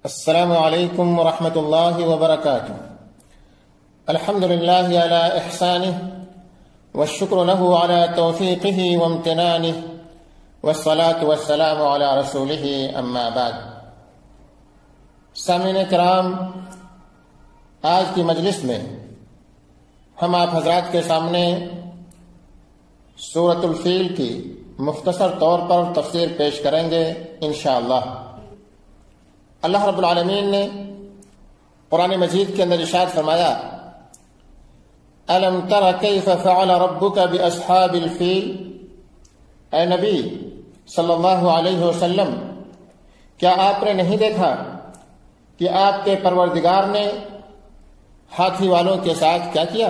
السلام علیکم ورحمۃ اللہ وبرکاتہ۔ الحمد للہ علی احسانہ والشکر له علی توفیقہ وامتنانہ والصلاة والسلام علی رسولہ اما بعد۔ سامعین کرام، آج کی مجلس میں ہم آپ حضرات کے سامنے سورۃ الفیل کی مختصر طور پر تفسیر پیش کریں گے انشاءاللہ۔ اللہ رب العالمین نے قرآن مجید کے اندر ارشاد فرمایا، أَلَمْ تَرَ كَيْفَ فَعَلَ رَبُّكَ بِأَصْحَابِ الْفِيلِ، اے نبی صلی اللہ علیہ وسلم، کیا آپ نے نہیں دیکھا کہ آپ کے پروردگار نے ہاتھی والوں کے ساتھ کیا کیا؟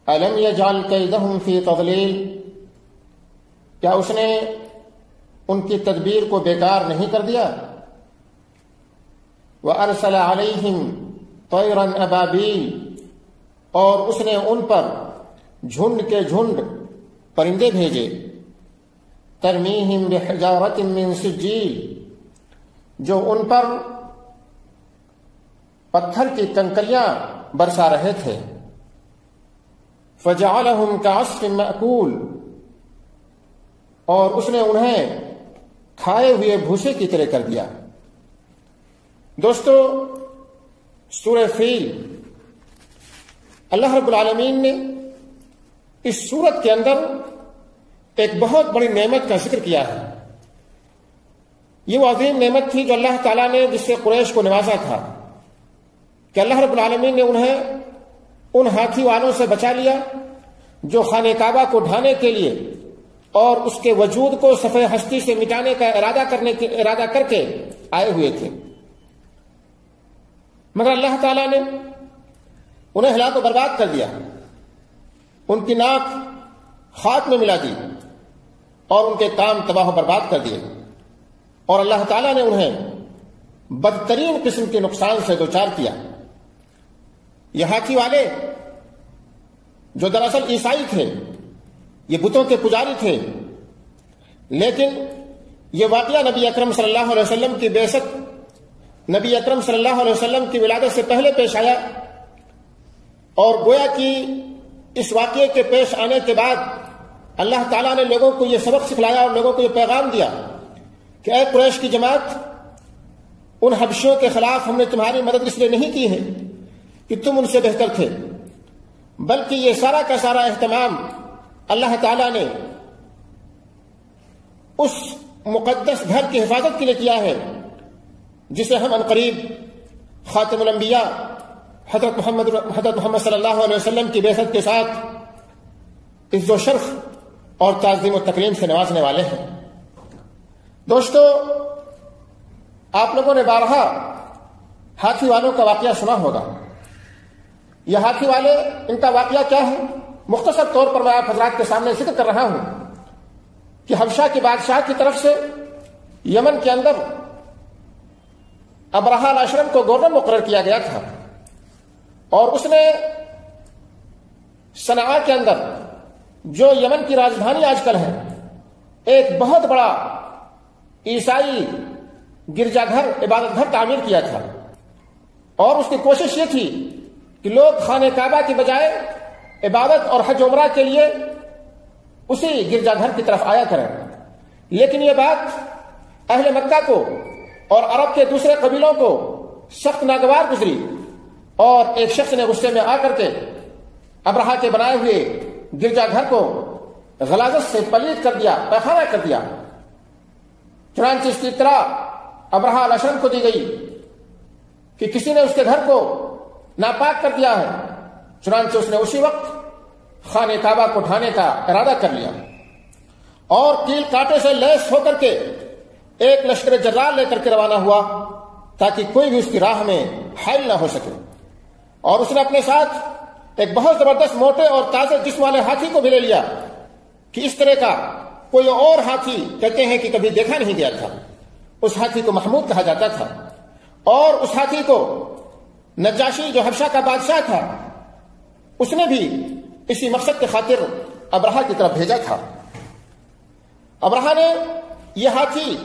أَلَمْ يَجْعَلْ كَيْدَهُمْ فِي تَضْلِيلٍ، کیا اس نے ان کی تدبیر کو بیکار نہیں کر دیا؟ وَأَرْسَلَ عَلَيْهِمْ طَيْرًا أَبَابِيلَ، اور اس نے ان پر جھنڈ کے جھنڈ پرندے بھیجے، تَرْمِيهِمْ بِحِجَارَةٍ مِّن سِجِّيلٍ، جو ان پر پتھر کی کنکریاں برسا رہے تھے، فَجَعَلَهُمْ كَعَصْفٍ مَأْكُولٍ، اور اس نے انہیں کھائے ہوئے بھوسے کی طرح کر دیا۔ دوستو، سورہ فیل اللہ رب العالمین نے اس سورت کے اندر ایک بہت بڑی نعمت کا ذکر کیا ہے۔ یہ وہ عظیم نعمت تھی جو اللہ تعالیٰ نے جس سے قریش کو نوازا تھا کہ اللہ رب العالمین نے انہیں ان ہاتھی والوں سے بچا لیا جو خانہ کعبہ کو ڈھانے کے لیے اور اس کے وجود کو صفحہ ہستی سے مٹانے کا ارادہ کر کے آئے ہوئے تھے، مگر اللہ تعالیٰ نے انہیں ہلاک و برباد کر دیا، ان کی ناک خاک میں ملا دی اور ان کے کام تباہ و برباد کر دیے، اور اللہ تعالیٰ نے انہیں بدترین قسم کے نقصان سے دوچار کیا۔ یہ ہاتھی والے جو دراصل عیسائی تھے، یہ بتوں کے پجاری تھے، لیکن یہ واقعہ نبی اکرم صلی اللہ علیہ وسلم کی بعثت، نبی اکرم صلی اللہ علیہ وسلم کی ولادت سے پہلے پیش آیا، اور گویا کہ اس واقعے کے پیش آنے کے بعد اللہ تعالیٰ نے لوگوں کو یہ سبق سکھلایا اور لوگوں کو یہ پیغام دیا کہ اے قریش کی جماعت، ان حبشیوں کے خلاف ہم نے تمہاری مدد اس لیے نہیں کی ہے کہ تم ان سے بہتر تھے، بلکہ یہ سارا کا سارا اہتمام اللہ تعالیٰ نے اس مقدس گھر کی حفاظت کے لیے کیا ہے جسے ہم عنقریب خاتم الانبیاء حضرت محمد صلی اللہ علیہ وسلم کی بعثت کے ساتھ عز و شرف اور تعظیم و تکریم سے نوازنے والے ہیں۔ دوستو، آپ لوگوں نے بارہا ہاتھی والوں کا واقعہ سنا ہوگا۔ یہ ہاتھی والے، ان کا واقعہ کیا ہے؟ مختصر طور پر میں آپ حضرات کے سامنے ذکر کر رہا ہوں کہ حبشہ کے بادشاہ کی طرف سے یمن کے اندر ابرہہ الاشرم کو گورنر مقرر کیا گیا تھا، اور اس نے صنعاء کے اندر، جو یمن کی راجدھانی آج کل ہے، ایک بہت بڑا عیسائی گرجا گھر، عبادت گھر تعمیر کیا تھا، اور اس کی کوشش یہ تھی کہ لوگ خانہ کعبہ کی بجائے عبادت اور حج عمرہ کے لیے اسی گرجا گھر کی طرف آیا کریں۔ لیکن یہ بات اہل مکہ کو اور عرب کے دوسرے قبیلوں کو سخت ناگوار گزری، اور ایک شخص نے غصے میں آ کر کے ابرہہ کے بنائے ہوئے گرجا گھر کو غلاظت سے پلید کر دیا، پیخانہ کر دیا۔ چنانچہ اس کی اطلاع ابرہہ الاشرم کو دی گئی کہ کسی نے اس کے گھر کو ناپاک کر دیا ہے۔ چنانچہ اس نے اسی وقت خانہ کعبہ کو ڈھانے کا ارادہ کر لیا، اور کیل کانٹے سے لیس ہو کر کے ایک لشکر جرار لے کر کے روانہ ہوا تاکہ کوئی بھی اس کی راہ میں حائل نہ ہو سکے، اور اس نے اپنے ساتھ ایک بہت زبردست موٹے اور تازے جسم والے ہاتھی کو بھی لے لیا کہ اس طرح کا کوئی اور ہاتھی کہتے ہیں کہ کبھی دیکھا نہیں گیا تھا۔ اس ہاتھی کو محمود کہا جاتا تھا، اور اس ہاتھی کو نجاشی جو حبشہ کا بادشاہ تھا، اس نے بھی اسی مقصد کے خاطر ابرہہ کی طرف بھیجا تھا۔ ابرہہ نے یہ ہاتھی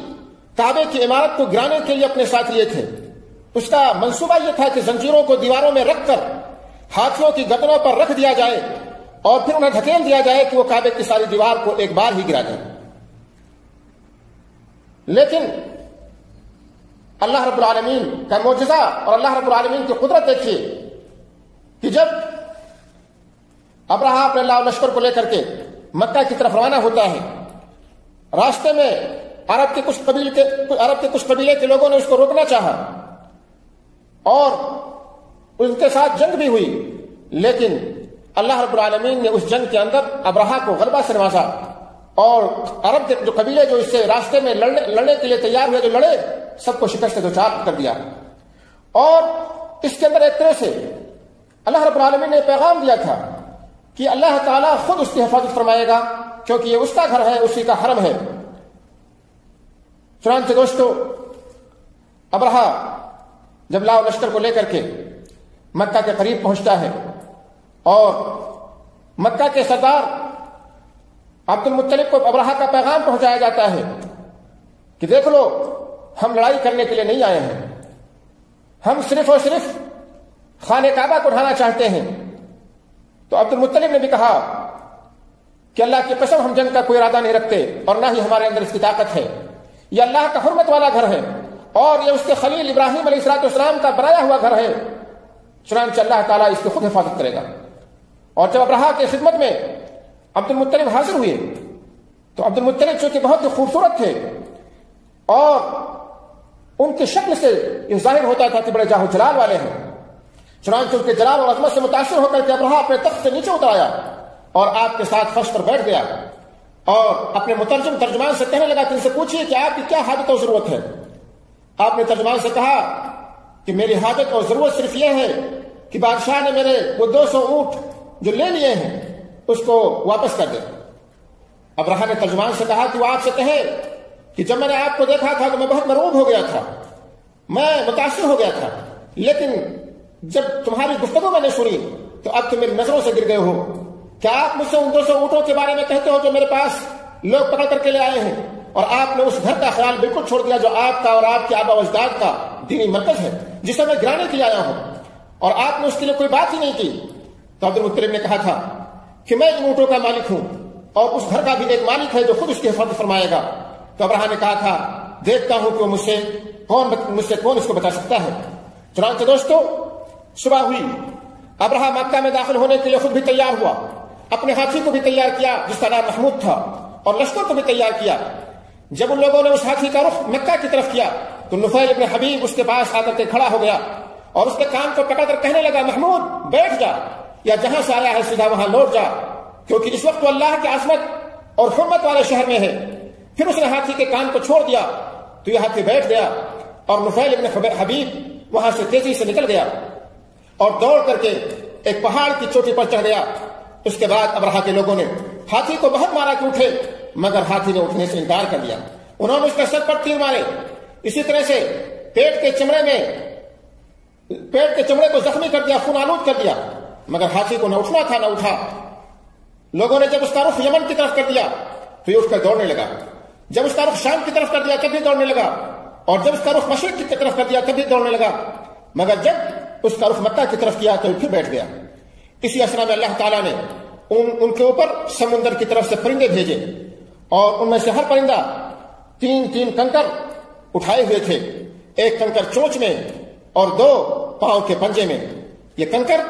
کعبے کی عمارت کو گرانے کے لیے اپنے ساتھ لیے تھے۔ اس کا منصوبہ یہ تھا کہ زنجیروں کو دیواروں میں رکھ کر ہاتھیوں کی گردنوں پر رکھ دیا جائے اور پھر انہیں دھکیل دیا جائے کہ وہ کعبے کی ساری دیوار کو ایک بار ہی گرا دیں۔ لیکن اللہ رب العالمین کا معجزہ اور اللہ رب العالمین کی قدرت دیکھیے کہ جب ابرہہ اپنے لشکر کو لے کر کے مکہ کی طرف روانہ ہوتا ہے، راستے میں عرب کے کچھ قبیلے کے لوگوں نے اس کو روکنا چاہا اور ان کے ساتھ جنگ بھی ہوئی، لیکن اللہ رب العالمین نے اس جنگ کے اندر ابرہہ کو غلبہ سے نوازا اور عرب کے جو قبیلے جو اس سے راستے میں لڑنے کے لیے تیار ہوئے، جو لڑے، سب کو شکست دوچار کر دیا۔ اور اس کے اندر ایک طرح سے اللہ رب العالمین نے پیغام دیا تھا کہ اللہ تعالیٰ خود اس کی حفاظت فرمائے گا، کیونکہ یہ اس کا گھر ہے، اسی کا حرم ہے۔ چنانچہ دوستو، ابرہہ جب لشکر کو لے کر کے مکہ کے قریب پہنچتا ہے اور مکہ کے سردار عبد المطلب کو ابرہہ کا پیغام پہنچایا جاتا ہے کہ دیکھ لو، ہم لڑائی کرنے کے لیے نہیں آئے ہیں، ہم صرف اور صرف خانہ کعبہ کو ڈھانا چاہتے ہیں۔ تو عبد المطلب نے بھی کہا کہ اللہ کی قسم، ہم جنگ کا کوئی ارادہ نہیں رکھتے اور نہ ہی ہمارے اندر اس کی طاقت ہے، یہ اللہ کا حرمت والا گھر ہے اور یہ اس کے خلیل ابراہیم علیہ السلام کا بنایا ہوا گھر ہے، چنانچہ اللہ تعالیٰ اس کی خود حفاظت کرے گا۔ اور جب ابرہہ کی خدمت میں عبد المطلب حاضر ہوئے تو عبد المطلب چونکہ بہت ہی خوبصورت تھے اور ان کی شکل سے یہ ظاہر ہوتا تھا کہ بڑے جاہ و جلال والے ہیں، چنانچہ ان کے جلال اور عظمت سے متاثر ہو کر کے ابرہہ اپنے تخت سے نیچے اتر آیا اور آپ کے ساتھ فرش پر بیٹھ گیا اور اپنے ترجمان سے کہنے لگا کہ ان سے پوچھیے کہ آپ کی کیا حاجت اور ضرورت ہے۔ آپ نے ترجمان سے کہا کہ میری حاجت اور ضرورت صرف یہ ہے کہ بادشاہ نے میرے وہ 200 اونٹ جو لے لیے ہیں اس کو واپس کر دے۔ ابرہہ نے ترجمان سے کہا کہ وہ آپ سے کہے کہ جب میں نے آپ کو دیکھا تھا تو میں بہت مرعوب ہو گیا تھا، میں متاثر ہو گیا تھا، لیکن جب تمہاری گفتگو میں نے سنی تو اب تم میری نظروں سے گر گئے ہو۔ کیا آپ مجھ سے ان 200 اونٹوں کے بارے میں کہتے ہو جو میرے پاس لوگ پکڑ کر کے لے آئے ہیں، اور آپ نے اس گھر کا خیال بالکل چھوڑ دیا جو آپ کا اور آپ کے آبا و اجداد کا دینی مرکز ہے، جسے میں گرانے کے لیے آیا ہوں، اور آپ نے اس کے لیے کوئی بات ہی نہیں کی؟ تو عبد المطلب نے کہا تھا کہ میں ان اونٹوں کا مالک ہوں اور اس گھر کا بھی ایک مالک ہے جو خود اس کی حفاظت فرمائے گا۔ تو ابرہہ نے کہا تھا دیکھتا ہوں کہ وہ مجھ سے کون اس کو بتا سکتا ہے۔ چنانچہ دوستو، صبح ہوئی، ابرہہ مکہ میں داخل ہونے کے لیے خود بھی تیار ہوا، اپنے ہاتھی کو بھی تیار کیا جس کا نام محمود تھا، اور لشکر کو بھی تیار کیا۔ جب ان لوگوں نے اس ہاتھی کا رخ مکہ کی طرف کیا تو نفیل ابن حبیب اس کے پاس آ کر کے کھڑا ہو گیا اور اس کے کان کو پکڑ کر کہنے لگا، محمود بیٹھ جا، یا جہاں سے آیا ہے سیدھا وہاں لوٹ جا، کیونکہ اس وقت تو اللہ کی عظمت اور حرمت والے شہر میں ہے۔ پھر اس نے ہاتھی کے کان کو چھوڑ دیا تو یہ ہاتھی بیٹھ گیا اور نفیل ابن حبیب وہاں سے تیزی سے نکل گیا اور دوڑ کر کے ایک پہاڑ کی چوٹی پر چڑھ گیا۔ اس کے بعد ابرہہ کے لوگوں نے ہاتھی کو بہت مارا کہ اٹھے، مگر ہاتھی نے اٹھنے سے انکار کر دیا۔ انہوں نے اس کے سر پر تیر مارے، اسی طرح سے پیٹ کے چمڑے کو زخمی کر دیا، خون آلود کر دیا، مگر ہاتھی کو نہ اٹھنا تھا نہ اٹھا۔ لوگوں نے جب اس کا رخ یمن کی طرف کر دیا تو یہ اٹھ کر دوڑنے لگا، جب اس کا رخ شام کی طرف کر دیا تب بھی دوڑنے لگا، اور جب اس کا رخ مشرق کی طرف کر دیا تب بھی دوڑنے لگا، مگر جب اس کا رخ مکہ کی طرف کیا تو پھر بیٹھ گیا۔ اسی اسنا میں اللہ تعالیٰ نے ان کے اوپر سمندر کی طرف سے پرندے بھیجے، اور ان میں سے ہر پرندہ 3 کنکر اٹھائے ہوئے تھے، ایک کنکر چونچ میں اور 2 پاؤں کے پنجے میں۔ یہ کنکر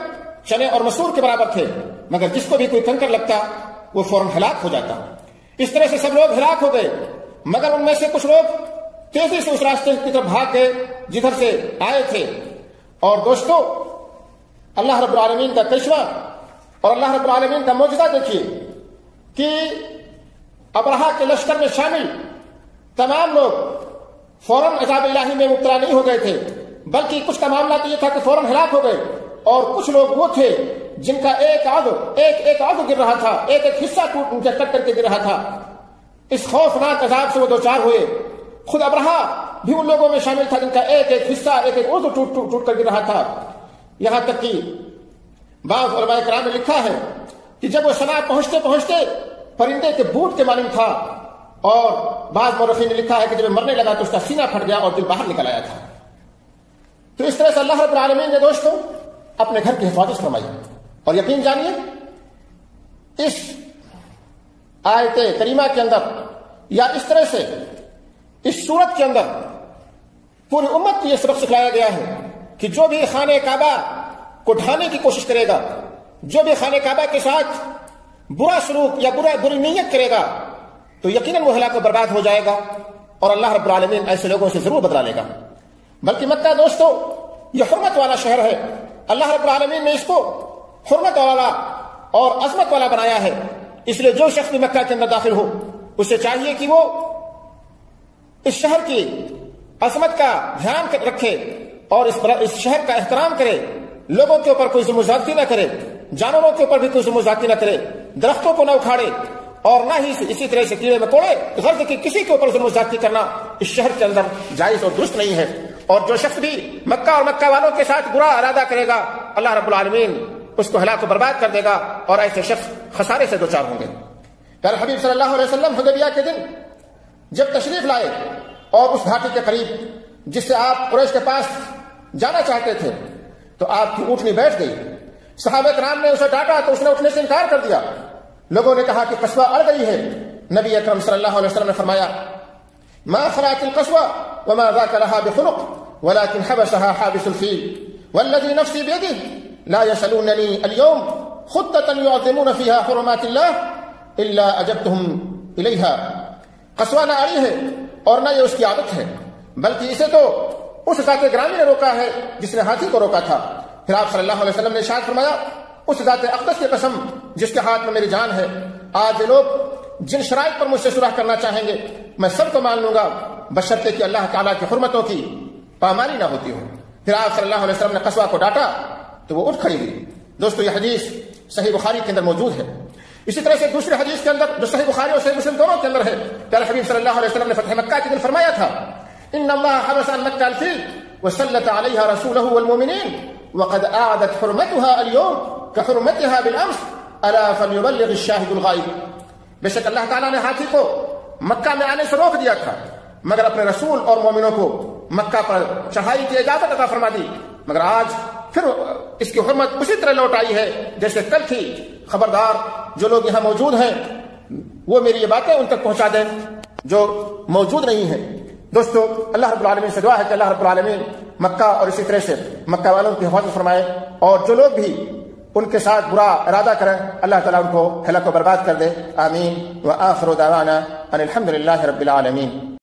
چنے اور مسور کے برابر تھے، مگر جس کو بھی کوئی کنکر لگتا وہ فوراً ہلاک ہو جاتا۔ اس طرح سے سب لوگ ہلاک ہو گئے، مگر ان میں سے کچھ لوگ تیزی سے اس راستے کی طرف بھاگ گئے جدھر سے آئے تھے۔ اور دوستو، اللہ رب العالمین کا کرشمہ اور اللہ رب العالمین کا معجزہ دیکھیے کہ ابرہہ کے لشکر میں شامل تمام لوگ فوراً عذاب الہی میں مبتلا نہیں ہو گئے تھے، بلکہ کچھ کا معاملہ تو یہ تھا کہ فوراً ہلاک ہو گئے، اور کچھ لوگ وہ تھے جن کا ایک عضو گر رہا تھا، ایک حصہ کٹ کر کے گر رہا تھا۔ اس خوفناک عذاب سے وہ دوچار ہوئے۔ خود ابرہہ بھی ان لوگوں میں شامل تھا جن کا ایک حصہ، ایک عضو ٹوٹ کر گر رہا تھا۔ یہاں تک کہ بعض علماء کرام نے لکھا ہے کہ جب وہ صنعاء پہنچتے پہنچتے پرندے کے بوٹ کے مانند تھا اور بعض مورخین نے لکھا ہے کہ جب مرنے لگا تو اس کا سینہ پھٹ گیا اور دل باہر نکل آیا تھا۔ تو اس طرح سے اللہ رب العالمین نے دوستوں اپنے گھر کی حفاظت فرمائی، اور یقین جانیے اس آیت کریمہ کے اندر یا اس طرح سے اس سورت کے اندر پوری امت کو یہ سبق سکھلایا گیا ہے کہ جو بھی خانہ کعبہ کو ڈھانے کی کوشش کرے گا، جو بھی خانہ کعبہ کے ساتھ برا سلوک یا بری نیت کرے گا تو یقیناً وہ ہلاک و برباد ہو جائے گا، اور اللہ رب العالمین ایسے لوگوں سے ضرور بدلا لے گا۔ بلکہ مکہ دوستو یہ حرمت والا شہر ہے، اللہ رب العالمین نے اس کو حرمت والا اور عظمت والا بنایا ہے، اس لیے جو شخص بھی مکہ کے اندر داخل ہو اسے چاہیے کہ وہ اس شہر کی عظمت کا دھیان رکھے اور اس شہر کا احترام کرے، لوگوں کے اوپر کوئی ظلم و زیادتی نہ کرے، جانوروں کے اوپر بھی کوئی ظلم و زیادتی نہ کرے، درختوں کو نہ اکھاڑے، اور نہ ہی اسی طرح سے کیڑے مکوڑے غرض کہ کسی کے اوپر ظلم و زیادتی کرنا اس شہر کے اندر جائز اور درست نہیں ہے۔ اور جو شخص بھی مکہ اور مکہ والوں کے ساتھ برا ارادہ کرے گا اللہ رب العالمین اس کو ہلاک و برباد کر دے گا، اور ایسے شخص خسارے سے دوچار ہوں گے۔ پیارے حبیب صلی اللہ علیہ وسلم حدیبیہ کے دن جب تشریف لائے اور اس گھاٹی کے قریب جس سے آپ قریش کے پاس جانا چاہتے تھے تو آپ کی اونٹنی بیٹھ گئی، صحابہ کرام نے اسے ڈانٹا تو اس نے اٹھنے سے انکار کر دیا، لوگوں نے کہا کہ قصوہ اڑ گئی ہے، نبی اکرم صلی اللہ علیہ وسلم نے فرمایا ما خلعت القصوى وما ذاك لها بخلق ولكن حبسها حابس الفيل والذي نفسي بيده لا يسألونني اليوم خطة يعظمون فيها حرمات الله الا اجبتهم اليها۔ قصوہ نہ اڑی ہے اور نہ یہ اس کی عادت ہے، بلکہ اسے تو اس ذات گرامی نے روکا ہے جس نے ہاتھی کو روکا تھا۔ پھر آپ صلی اللہ علیہ وسلم نے ارشاد فرمایا اس ذات اقدس کی قسم جس کے ہاتھ میں میری جان ہے، آج یہ لوگ جن شرائط پر مجھ سے سراغ کرنا چاہیں گے میں سب کو مان لوں گا بشرطے کہ اللہ تعالیٰ کی حرمتوں کی پامالی نہ ہوتی ہو۔ پھر آپ صلی اللہ علیہ وسلم نے قصوہ کو ڈانٹا تو وہ اٹھ کھڑی ہوئی۔ دوستو یہ حدیث صحیح بخاری کے اندر موجود ہے۔ اسی طرح سے دوسرے حدیث کے اندر جو صحیح بخاری اور صحیح مسلم دونوں کے اندر ہے، پیارے حبیب صلی اللہ علیہ وسلم نے فتح مکہ کے دن فرمایا تھا ان اللہ حبس عن مکہ الفیل وسلط علیہا رسولہ والمؤمنین وقد اعادت حرمتها اليوم كحرمتها بالامس الا فليبلغ الشاهد الغائب۔ بے شک اللہ تعالیٰ نے ہاتھی کو مکہ میں آنے سے روک دیا تھا، مگر اپنے رسول اور مومنوں کو مکہ پر چڑھائی کی اجازت عطا فرما دی، مگر آج پھر اس کی حرمت اسی طرح لوٹ آئی ہے جیسے کل تھی۔ خبردار جو لوگ یہاں موجود ہیں وہ میری یہ باتیں ان تک پہنچا دیں جو موجود نہیں ہیں۔ دوستو اللہ رب العالمین سے دعا ہے کہ اللہ رب العالمین مکہ اور اسی طرح سے مکہ والوں کی حفاظت فرمائے، اور جو لوگ بھی ان کے ساتھ برا ارادہ کریں اللہ تعالیٰ ان کو ہلاک و برباد کر دے۔ آمین۔ وآخر دعوانا ان الحمد للہ رب العالمین۔